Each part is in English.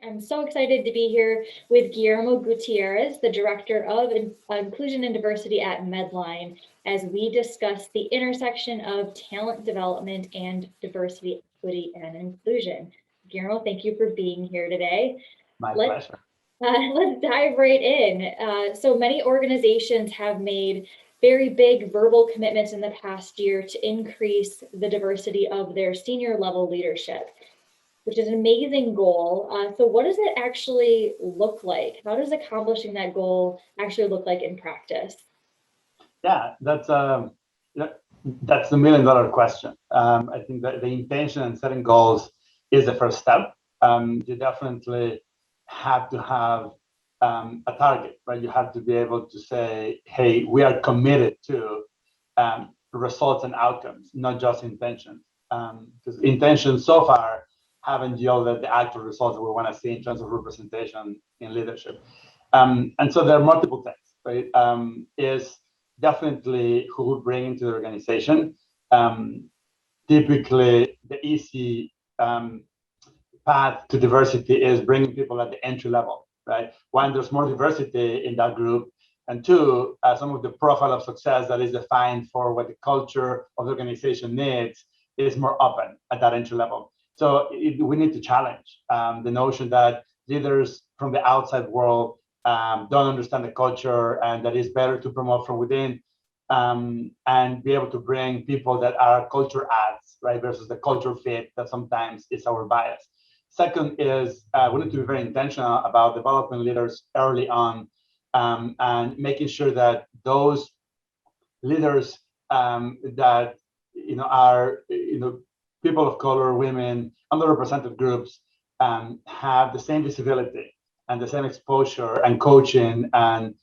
I'm so excited to be here with Guillermo Gutierrez, the Director of Inclusion and Diversity at Medline, as we discuss the intersection of talent development and diversity, equity, and inclusion. Guillermo, thank you for being here today. My pleasure. Let's dive right in. So many organizations have made very big verbal commitments in the past year to increase the diversity of their senior level leadership, which is an amazing goal. So what does it actually look like? How does accomplishing that goal actually look like in practice? Yeah, that's the $1 million question. I think that the intention and setting goals is the first step. You definitely have to have a target, right? You have to be able to say, hey, we are committed to results and outcomes, not just intentions. Because intentions so far haven't yielded the actual results that we want to see in terms of representation in leadership. And so there are multiple things, right? Is definitely who we bring into the organization. Typically, the easy path to diversity is bringing people at the entry level, right? One, there's more diversity in that group. And two, some of the profile of success that is defined for what the culture of the organization needs is more open at that entry level. So we need to challenge the notion that leaders from the outside world don't understand the culture, and that it's better to promote from within and be able to bring people that are culture adds, right, versus the culture fit that sometimes is our bias. Second is we need to be very intentional about developing leaders early on and making sure that those leaders that are people of color, women, underrepresented groups have the same visibility and the same exposure and coaching and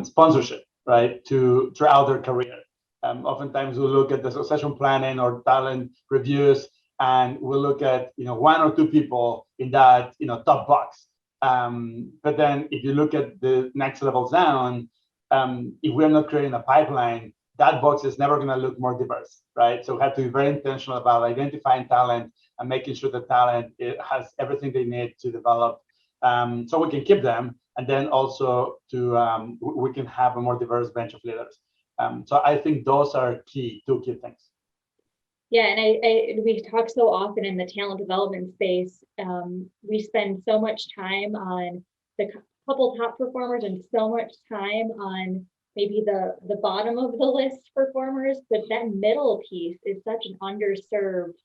sponsorship, right, throughout their career. Oftentimes we look at the succession planning or talent reviews, and we'll look at one or two people in that top box. But then if you look at the next levels down, if we're not creating a pipeline, that box is never going to look more diverse, right? So we have to be very intentional about identifying talent and making sure the talent has everything they need to develop, so we can keep them, and then also we can have a more diverse bench of leaders. So I think those are two key things. Yeah, and we talk so often in the talent development space. We spend so much time on the couple top performers and so much time on maybe the bottom of the list performers, but that middle piece is such an underserved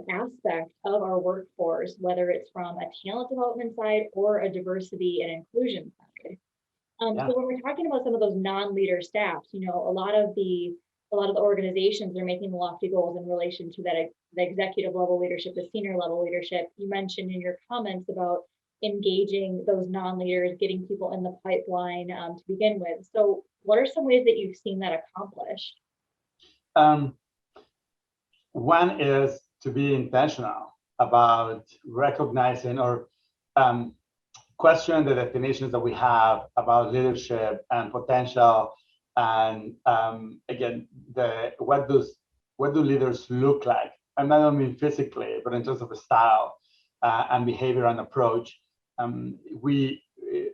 aspect of our workforce, whether it's from a talent development side or a diversity and inclusion side. So when we're talking about some of those non-leader staffs, a lot of the organizations are making lofty goals in relation to that the executive level leadership, the senior level leadership. You mentioned in your comments about engaging those non-leaders, getting people in the pipeline to begin with. So what are some ways that you've seen that accomplished? One is to be intentional about recognizing or questioning the definitions that we have about leadership and potential, and again, what do leaders look like? And I don't mean physically, but in terms of a style and behavior and approach. We,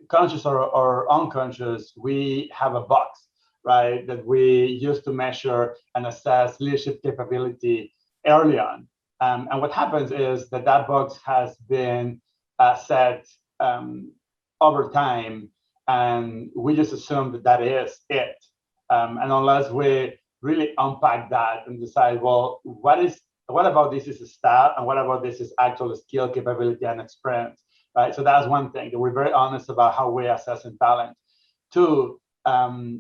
conscious or unconscious, we have a box, right, that we use to measure and assess leadership capability early on. And what happens is that box has been set over time, and we just assume that is it. And unless we really unpack that and decide, well, what about this is a style, and what about this is actual skill, capability, and experience, right? So that's one thing, that we're very honest about how we're assessing talent. Two,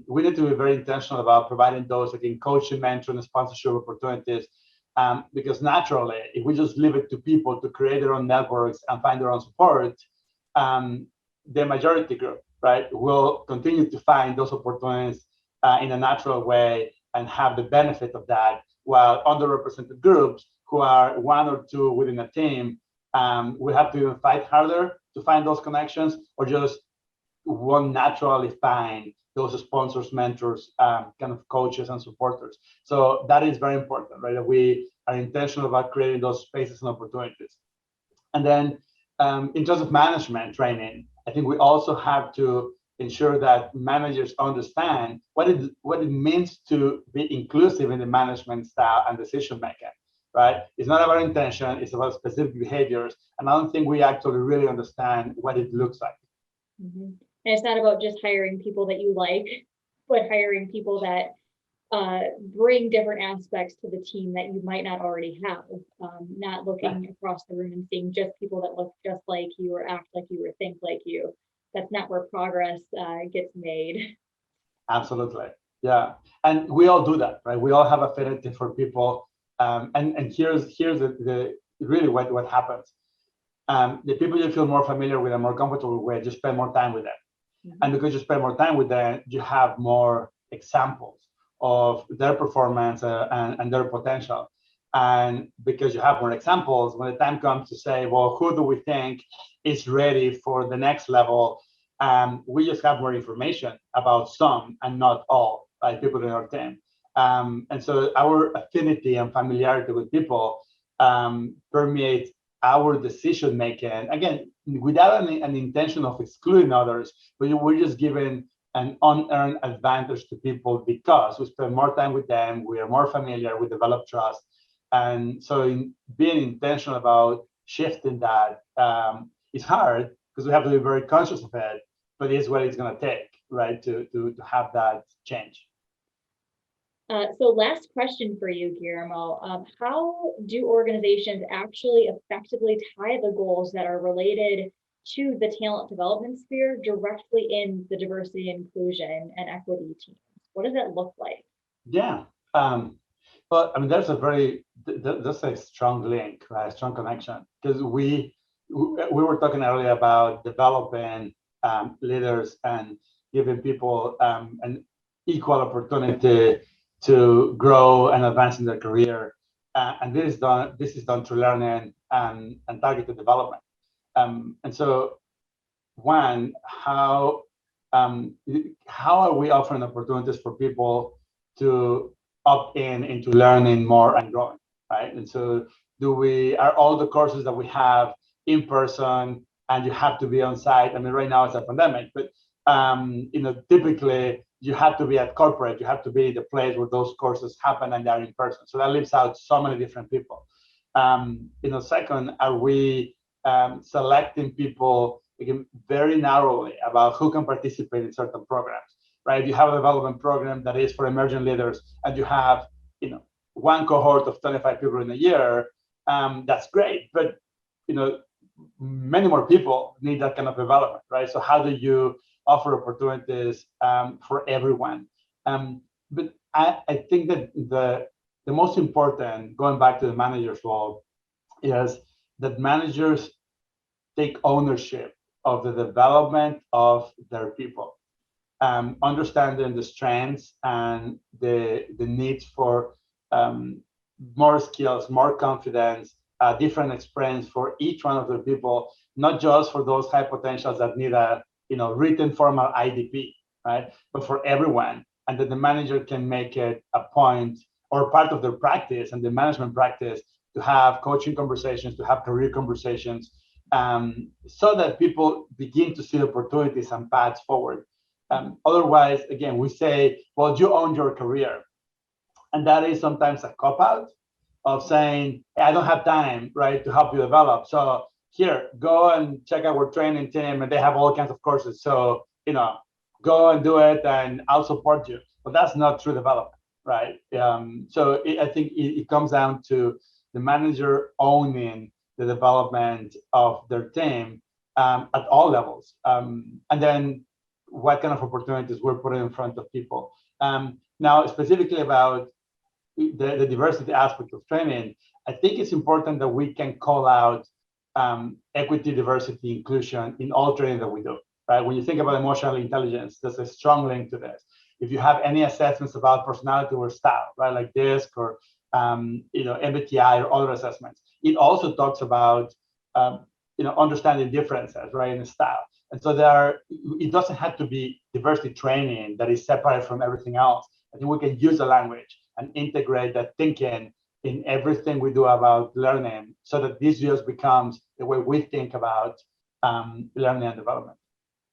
we need to be very intentional about providing those, again, coaching, mentoring, and sponsorship opportunities, because naturally, if we just leave it to people to create their own networks and find their own support, the majority group, right, will continue to find those opportunities in a natural way and have the benefit of that, while underrepresented groups who are one or two within a team we have to even fight harder to find those connections, or just won't naturally find those sponsors, mentors, kind of coaches and supporters. So that is very important, right? That we are intentional about creating those spaces and opportunities. And then In terms of management training, I think we also have to ensure that managers understand what it means to be inclusive in the management style and decision making, right? It's not about intention, it's about specific behaviors. And I don't think we actually really understand what it looks like. And it's not about just hiring people that you like, but hiring people that bring different aspects to the team that you might not already have. Not looking across the room and seeing just people that look just like you or act like you or think like you. That's not where progress gets made. Absolutely. Yeah. And we all do that, right? We all have affinity for people. And here's the really what happens. The people you feel more familiar with and more comfortable with, you spend more time with them. And because you spend more time with them, you have more examples of their performance and their potential. And because you have more examples, when the time comes to say, well, who do we think is ready for the next level? We just have more information about some and not all, right, people in our team. And so our affinity and familiarity with people permeates our decision making, again, without an intention of excluding others, but we're just giving an unearned advantage to people because we spend more time with them, we are more familiar, we develop trust. And so being intentional about shifting that is hard because we have to be very conscious of it, but it's what it's going to take, right, to have that change. So last question for you, Guillermo. How do organizations actually effectively tie the goals that are related to the talent development sphere directly in the diversity, inclusion, and equity teams? What does that look like? Yeah. Well, I mean, there's a strong link, right? A strong connection, because we were talking earlier about developing leaders and giving people an equal opportunity to grow and advance in their career, and this is done through learning and targeted development. And so, one, how are we offering opportunities for people to opt into learning more and growing, right? And so, are all the courses that we have in person, and you have to be on site? I mean, right now it's a pandemic, but typically you have to be at corporate, you have to be the place where those courses happen and they're in person. So that leaves out so many different people. Second, are we selecting people, again, very narrowly about who can participate in certain programs, right? If you have a development program that is for emerging leaders and you have, one cohort of 25 people in a year, that's great, but, many more people need that kind of development, right? So how do you offer opportunities for everyone? But I think that the most important, going back to the manager's role, is that managers take ownership of the development of their people, understanding the strengths and the needs for more skills, more confidence, different experience for each one of the people, not just for those high potentials that need a written formal IDP, right? But for everyone, and that the manager can make it a point or part of their practice and the management practice to have coaching conversations, to have career conversations, so that people begin to see opportunities and paths forward. Otherwise, again, we say, well, you own your career. And that is sometimes a cop-out of saying, hey, I don't have time, right, to help you develop. So here, go and check out our training team, and they have all kinds of courses. So, go and do it, and I'll support you. But that's not true development, right? I think it comes down to the manager owning the development of their team at all levels. And then what kind of opportunities we're putting in front of people. Now, specifically about the diversity aspect of training, I think it's important that we can call out equity, diversity, inclusion in all training that we do, right? When you think about emotional intelligence, there's a strong link to this. If you have any assessments about personality or style, right, like DISC or MBTI or other assessments, it also talks about understanding differences, right, in style. And so it doesn't have to be diversity training that is separate from everything else. I think we can use the language and integrate that thinking in everything we do about learning, so that this just becomes the way we think about learning and development.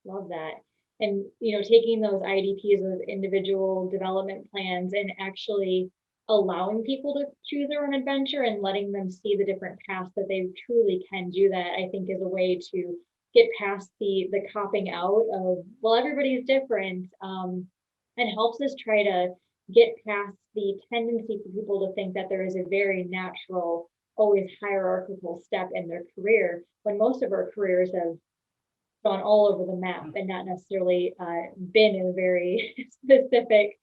Love that. And, taking those IDPs, those individual development plans, and actually allowing people to choose their own adventure and letting them see the different paths that they truly can do that, I think is a way to get past the copping out of, well, everybody's different, and helps us try to get past the tendency for people to think that there is a very natural, always hierarchical step in their career, when most of our careers have gone all over the map and not necessarily been in a very specific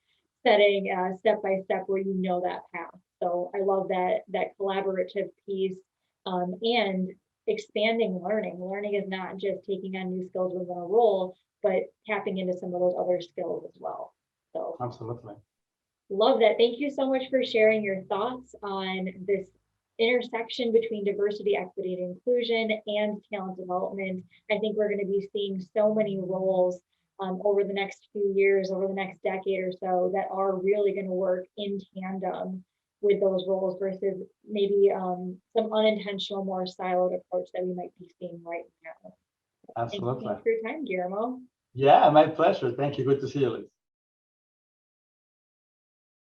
setting, step by step, where that path. So I love that collaborative piece, and expanding learning. Learning is not just taking on new skills within a role, but tapping into some of those other skills as well. So Absolutely. love that. Thank you so much for sharing your thoughts on this intersection between diversity, equity, and inclusion and talent development. I think we're going to be seeing so many roles over the next few years, over the next decade or so, that are really going to work in tandem with those roles versus maybe some unintentional, more siloed approach that we might be seeing right now. Absolutely. Thank you for your time, Guillermo. Yeah, my pleasure. Thank you. Good to see you, Liz.